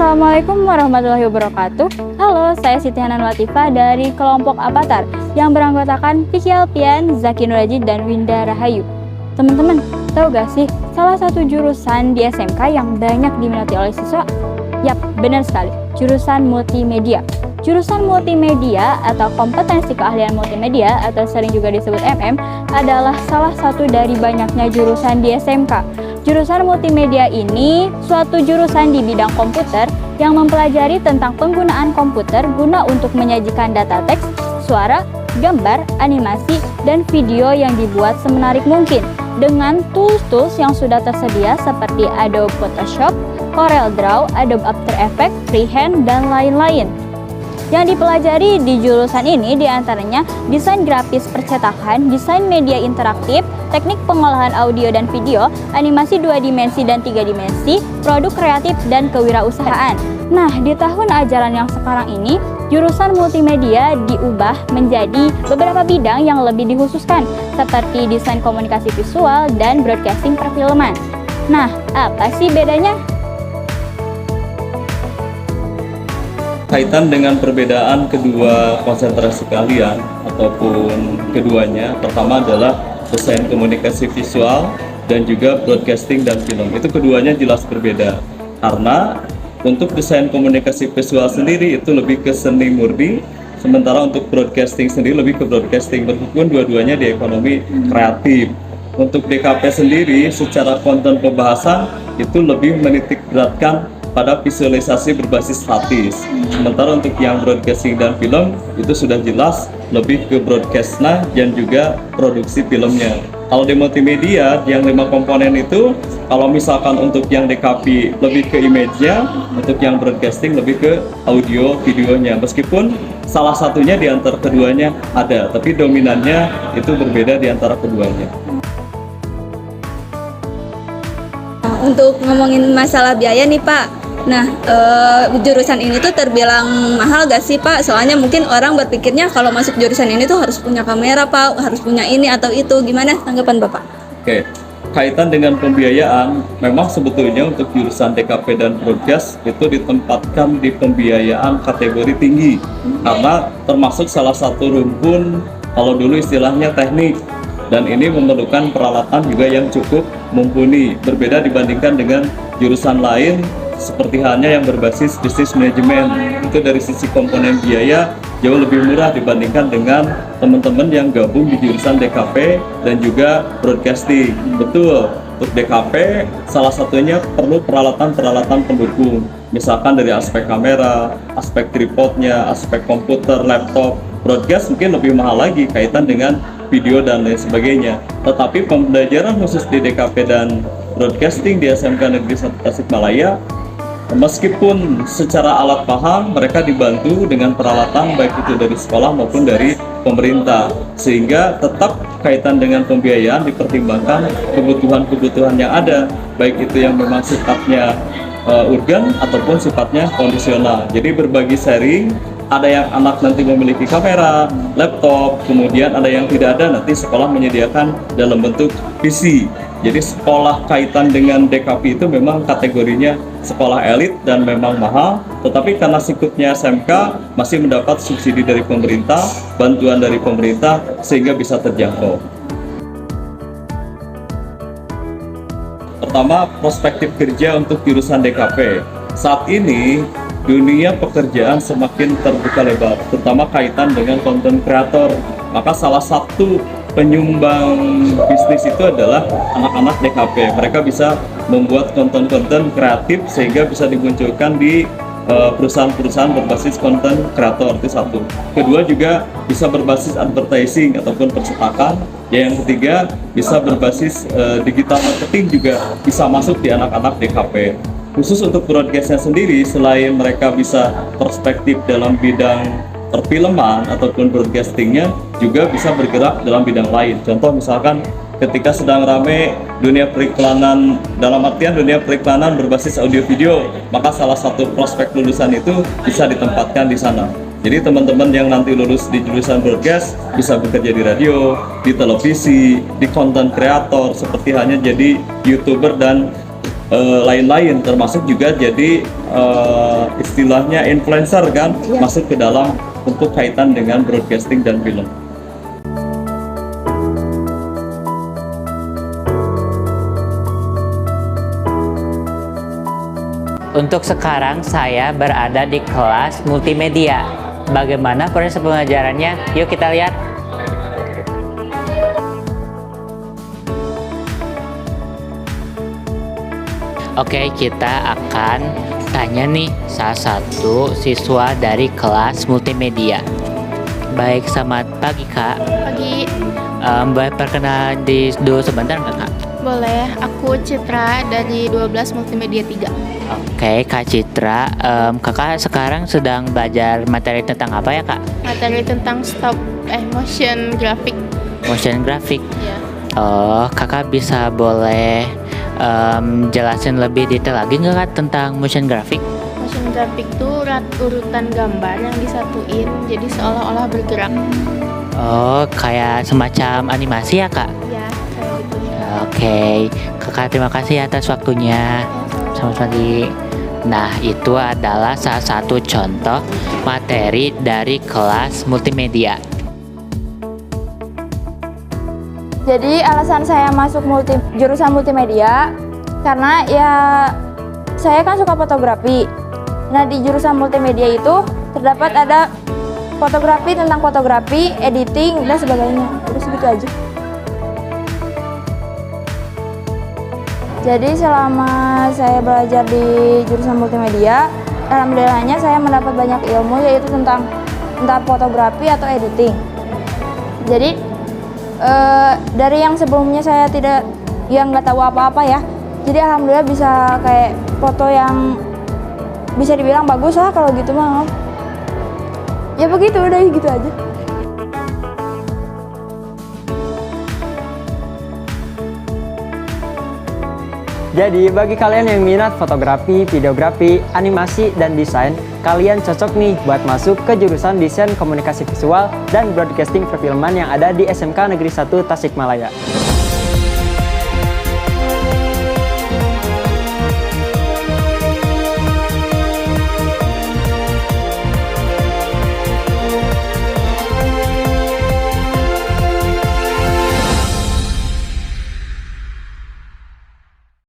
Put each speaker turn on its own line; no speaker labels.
Assalamualaikum warahmatullahi wabarakatuh. Halo, saya Siti Hanan Latifah dari kelompok Avatar yang beranggotakan Vicky Alpian, Zaki Nurajid, dan Winda Rahayu. Teman-teman, tahu gak sih salah satu jurusan di SMK yang banyak diminati oleh siswa? Yap, benar sekali, jurusan multimedia. Jurusan multimedia atau kompetensi keahlian multimedia atau sering juga disebut MM adalah salah satu dari banyaknya jurusan di SMK. Jurusan multimedia ini suatu jurusan di bidang komputer yang mempelajari tentang penggunaan komputer guna untuk menyajikan data teks, suara, gambar, animasi, dan video yang dibuat semenarik mungkin dengan tools-tools yang sudah tersedia seperti Adobe Photoshop, CorelDRAW, Adobe After Effects, Freehand, dan lain-lain. Yang dipelajari di jurusan ini diantaranya desain grafis percetakan, desain media interaktif, teknik pengolahan audio dan video, animasi 2 dimensi dan 3 dimensi, produk kreatif, dan kewirausahaan. Nah, di tahun ajaran yang sekarang ini, jurusan multimedia diubah menjadi beberapa bidang yang lebih dikhususkan, seperti desain komunikasi visual dan broadcasting perfilman. Nah, apa sih bedanya?
Kaitan dengan perbedaan kedua konsentrasi keahlian ataupun keduanya, pertama adalah desain komunikasi visual dan juga broadcasting dan film. Itu keduanya jelas berbeda karena untuk desain komunikasi visual sendiri itu lebih ke seni murni, sementara untuk broadcasting sendiri lebih ke broadcasting, meskipun dua-duanya di ekonomi kreatif. Untuk DKP sendiri secara konten pembahasan itu lebih menitik beratkan pada visualisasi berbasis statis. Sementara untuk yang broadcasting dan film itu sudah jelas lebih ke broadcastnya dan juga produksi filmnya. Kalau di multimedia yang 5 komponen itu, kalau misalkan untuk yang DKP lebih ke image-nya, untuk yang broadcasting lebih ke audio videonya. Meskipun salah satunya di antara keduanya ada, tapi dominannya itu berbeda di antara keduanya.
Untuk ngomongin masalah biaya nih Pak, nah jurusan ini tuh terbilang mahal gak sih Pak? Soalnya mungkin orang berpikirnya kalau masuk jurusan ini tuh harus punya kamera Pak, harus punya ini atau itu. Gimana tanggapan Bapak?
Oke, kaitan dengan pembiayaan, memang sebetulnya untuk jurusan DKP dan broadcast itu ditempatkan di pembiayaan kategori tinggi karena termasuk salah satu rumpun, kalau dulu istilahnya teknik, dan ini memerlukan peralatan juga yang cukup mumpuni, berbeda dibandingkan dengan jurusan lain seperti halnya yang berbasis bisnis manajemen. Itu dari sisi komponen biaya jauh lebih murah dibandingkan dengan teman-teman yang gabung di jurusan DKP dan juga broadcasting. Betul, untuk DKP salah satunya perlu peralatan-peralatan pendukung, misalkan dari aspek kamera, aspek tripodnya, aspek komputer, laptop. Broadcast mungkin lebih mahal lagi kaitan dengan video dan lain sebagainya. Tetapi pembelajaran khusus di DKP dan broadcasting di SMK Negeri 1 Tasikmalaya, meskipun secara alat paham mereka dibantu dengan peralatan baik itu dari sekolah maupun dari pemerintah, sehingga tetap kaitan dengan pembiayaan dipertimbangkan kebutuhan-kebutuhan yang ada, baik itu yang memang sifatnya urgen ataupun sifatnya kondisional. Jadi berbagi sharing, ada yang anak nanti memiliki kamera, laptop, kemudian ada yang tidak ada, nanti sekolah menyediakan dalam bentuk PC. Jadi sekolah kaitan dengan DKP itu memang kategorinya sekolah elit dan memang mahal, tetapi karena sikutnya SMK masih mendapat subsidi dari pemerintah, bantuan dari pemerintah, sehingga bisa terjangkau. Pertama, perspektif kerja untuk jurusan DKP. Saat ini dunia pekerjaan semakin terbuka lebar, terutama kaitan dengan konten kreator. Maka salah satu penyumbang bisnis itu adalah anak-anak DKP. Mereka bisa membuat konten-konten kreatif sehingga bisa dimunculkan di perusahaan-perusahaan berbasis konten kreator, itu satu. Kedua juga bisa berbasis advertising ataupun percetakan. Yang ketiga bisa berbasis digital marketing, juga bisa masuk di anak-anak DKP. Khusus untuk broadcastnya sendiri, selain mereka bisa perspektif dalam bidang perfilman ataupun broadcastingnya, juga bisa bergerak dalam bidang lain. Contoh misalkan ketika sedang rame dunia periklanan, dalam artian dunia periklanan berbasis audio video, maka salah satu prospek lulusan itu bisa ditempatkan di sana. Jadi teman-teman yang nanti lulus di jurusan broadcast bisa bekerja di radio, di televisi, di konten kreator, seperti hanya jadi YouTuber dan lain-lain, termasuk juga jadi istilahnya influencer kan, masuk ke dalam untuk kaitan dengan broadcasting dan film.
Untuk sekarang saya berada di kelas multimedia. Bagaimana proses pengajarannya? Yuk kita lihat. Oke, kita akan tanya nih salah satu siswa dari kelas multimedia. Baik, selamat pagi Kak.
Pagi,
Boleh perkenalan dulu sebentar nggak Kak?
boleh. Aku Citra dari 12 Multimedia 3.
Oke, Kak Citra, Kakak sekarang sedang belajar materi tentang apa ya Kak?
Materi tentang motion graphic.
Motion graphic.
Ya.
Oh, Kakak bisa boleh jelasin lebih detail lagi nggak Kak tentang motion graphic?
Motion graphic itu urutan gambar yang disatuin jadi seolah-olah bergerak.
Oh, kayak semacam animasi ya Kak?
Ya, kayak gitu.
Oke, Kakak terima kasih atas waktunya. Selamat pagi. Nah, itu adalah salah satu contoh materi dari kelas multimedia.
Jadi alasan saya masuk jurusan multimedia karena ya saya kan suka fotografi. Nah, di jurusan multimedia itu terdapat ada fotografi tentang fotografi, editing dan sebagainya. Terus gitu aja. Jadi selama saya belajar di jurusan multimedia, alhamdulillahnya saya mendapat banyak ilmu yaitu tentang entah fotografi atau editing. Jadi dari yang sebelumnya saya nggak tahu apa-apa ya. Jadi alhamdulillah bisa kayak foto yang bisa dibilang bagus lah kalau gitu mah. Ya begitu, udah gitu aja.
Jadi bagi kalian yang minat fotografi, videografi, animasi, dan desain, kalian cocok nih buat masuk ke jurusan Desain Komunikasi Visual dan Broadcasting Perfilman yang ada di SMK Negeri 1 Tasikmalaya.